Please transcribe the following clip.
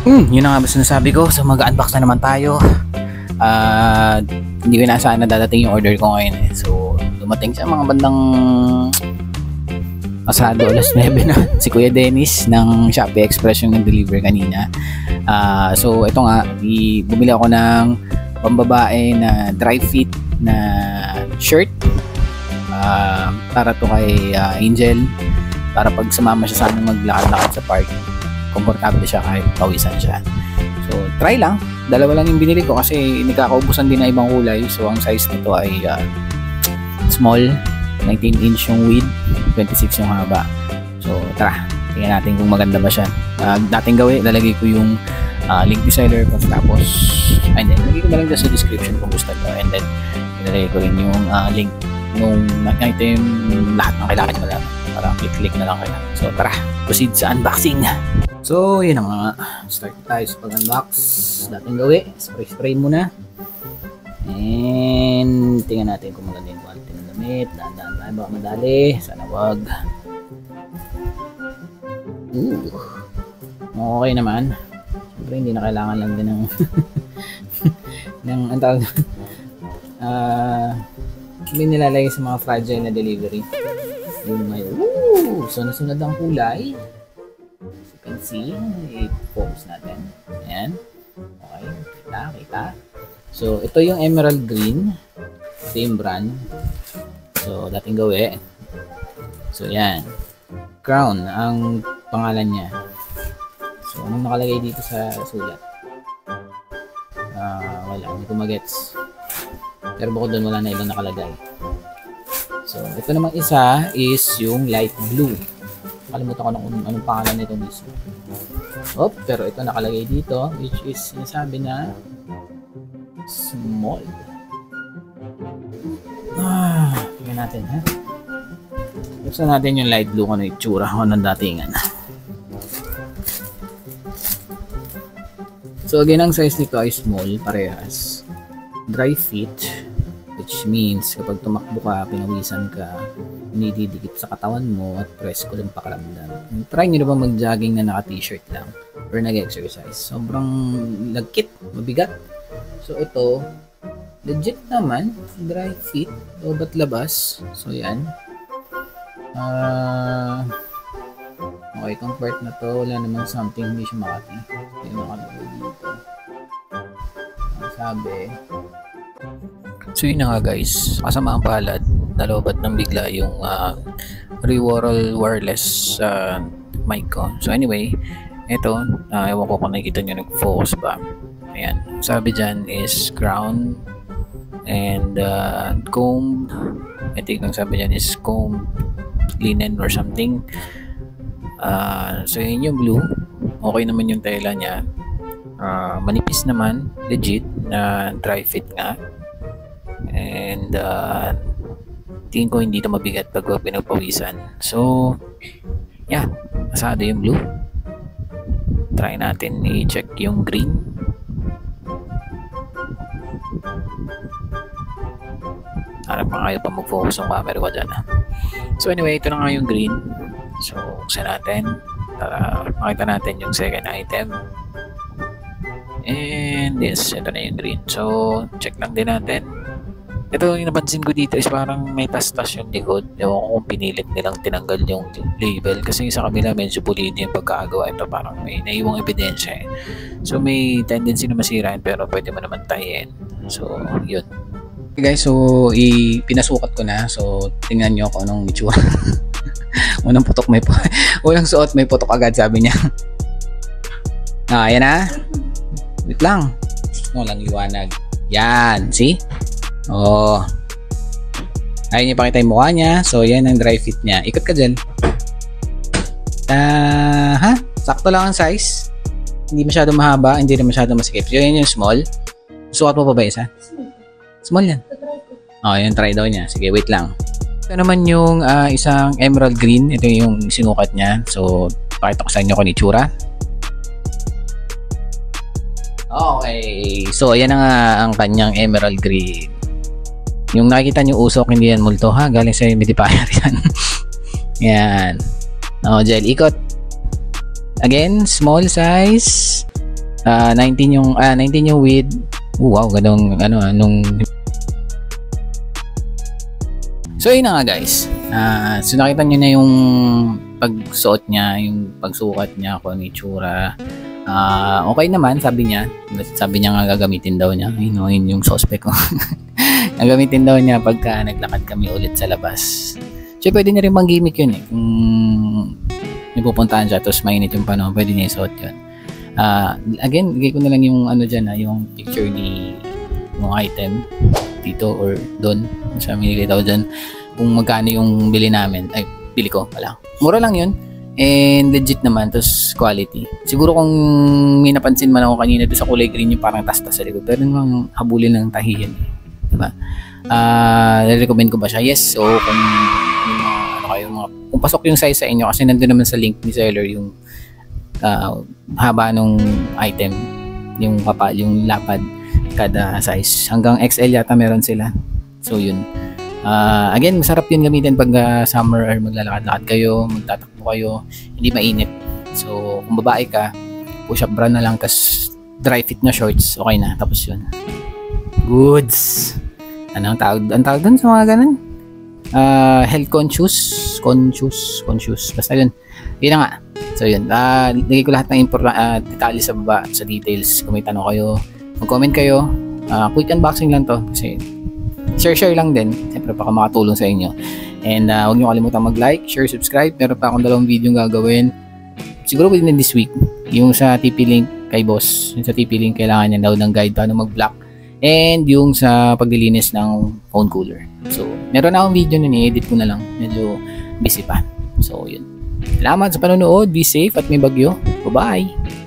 Yun na nga ba sinasabi ko. So mag-unbox na naman tayo. Hindi ko inaasahan na dadating yung order ko ngayon eh. So dumating sa mga bandang pasado alas 9 na si Kuya Dennis ng Shopee Express yung nag-deliver kanina. So ito nga, bumili ako ng pambabae na dry fit na shirt para to kay Angel, para pag sumama siya sa amin maglakad-lakad sa park, komportable siya kahit pawisan siya. So try lang, dalawa lang yung binili ko kasi nagkakaubusan din na ibang kulay. So ang size nito ay small, 19-inch yung width, 26 yung haba. So tara, tingnan natin kung maganda ba siya. Dating gawin, lalagay ko yung link ni seller ko, tapos and then lagay ko na lang sa description kung gusto nyo, and then ilalagay ko rin yung link nung item, lahat ng kailangan mo lang, parang click na lang kayo. So tara, proceed sa unboxing. So yun na nga, start tayo sa pag-unbox. Dating gawin, spray muna, and tingnan natin kung maganda yung quality ng damit. Dahan-dahan tayo, baka madali, sana wag. Okay naman. Siyempre hindi na kailangan lang din ng ng antawag hindi nilalagay sa mga fragile na delivery. Yung may sunod-sunod ang kulay. As you can see, i-focus natin. Ayan. Okay, kita. So ito yung emerald green, same brand. So dating gawi. So yan, Crown ang pangalan niya. So anong nakalagay dito sa sulat? Wala, hindi ko magets. Pero bukod doon wala na ibang nakalagay. So ito namang isa is yung light blue. Kalimutan ko kung anong pangalan nito mismo. Pero ito nakalagay dito, which is sinasabi na small. Tingnan natin ha. Buksan natin yung light blue kung ano itsura ko ng datingan. So again, ang size nito ay small, parehas. Dry fit, which means kapag tumakbo ka, pinawisan ka, nididikit sa katawan mo at presko lang pakiramdam. Try nyo na ba mag-jogging na naka-t-shirt lang or nag-exercise? Sobrang lagkit, mabigat. So ito, legit naman, dry fit, ba't labas. So yan. Okay, itong part na to, wala namang something, hindi siya makati. Ito yung nakalagay dito. Sabi. So yun na nga guys, kasama ang palad, nalobat ng bigla yung Reworld wireless mic ko. So anyway, ito, ewan ko kung nakikita nyo nag-focus ba. Ayan, sabi dyan is crown and comb. I think ang sabi dyan is comb linen or something. So yun yung blue, okay naman yung tela nya, manipis naman, legit na dry fit nga, and tingin ko hindi ito mabigat pag pinagpawisan. So yeah, masado yung blue. Try natin i-check yung green. Harap pa kayo pa mag-focus ng camera ko dyan. So anyway, ito na nga yung green. So buksan natin para makita natin yung second item. And yes, ito na yung green. So check lang din natin. Ito yung napansin ko dito is parang may tas-tas yung likod. Ewan ko kung pinilit nilang tinanggal yung label kasi sa kabila medyo pulido yung pagkakagawa. Ito parang may naiwang ebidensya eh. So may tendency na masirain pero pwede mo naman tayin. So yun. Okay guys, so pinasukat ko na. So tingnan nyo kung anong itsura. Unang putok may unang suot may putok agad, sabi niya. Ayan na. Wait lang. Walang liwanag. Yan, see? Oh. Ayun niya pakita yung mukha niya. So yan ang dry fit niya. Ikot ka dyan. Sakto lang ang size. Hindi masyado mahaba, hindi rin masyado masikip. So yan yung small. Sukat mo pa ba isa? Small yan. Oh, yan try daw niya. Sige, wait lang. Ito naman yung isang emerald green. Ito yung sinukat niya. So pakita ko sa inyo kung itsura. Okay. So ayan na nga ang kanyang emerald green. Yung nakikita nyo usok, hindi yan multo ha. Galing sa humidifier yan. Yan. Gel ikot. Again, small size. 19 yung width. Wow, ganong nung. So yun na nga guys. So nakita niyo na yung pagsuot niya, yung pagsukat niya, kung ano itsura. Okay naman, sabi niya nga gagamitin daw niya. Yun yung suspect ko. Gagamitin daw niya pagka naglakad kami ulit sa labas. So pwede niya rin bang gimmick yun eh. Kung may pupuntahan siya tapos mainit yung panahon, pwede niya isuot yun. Again, bigay ko na lang yung dyan yung picture ni yung item dito or doon sa minilitaw dyan, kung magkano yung bili namin, bili ko pala, mura lang yun and legit naman, tapos quality. Siguro kung may napansin man ako kanina doon sa kulay green yung parang tastas sa likod, pero namang habulin ng tahiyan, diba? Recommend ko ba siya? Yes. So kung kung pasok yung size sa inyo, kasi nandun naman sa link ni seller yung haba nung item, yung lapad kada size, hanggang XL yata meron sila. So yun, again, masarap yun gamitin pag summer or maglalakad-lakad kayo, magtatakbo kayo, hindi mainit. So kung babae ka, push-up bra na lang, tas dry fit na shorts, okay na, tapos yun, goods. Ang tawag dun sa mga ganun? Health conscious, basta yun na nga. So yun, lagay ko lahat ng detalye sa baba, sa details. Kung may tanong kayo, mag-comment kayo. Quick unboxing lang to, kasi share lang din, siyempre baka makatulong sa inyo. And huwag nyo kalimutan mag-like, share, subscribe. Meron pa akong 2 video gagawin siguro within this week. Yung sa TP-Link kay boss, yung sa TP-Link kailangan niya daw ng guide paano mag-block, and yung sa paglilinis ng phone cooler. So meron na akong video nun, i-edit ko na lang, medyo busy pa. So yun, salamat sa panonood, be safe at may bagyo. Bye bye.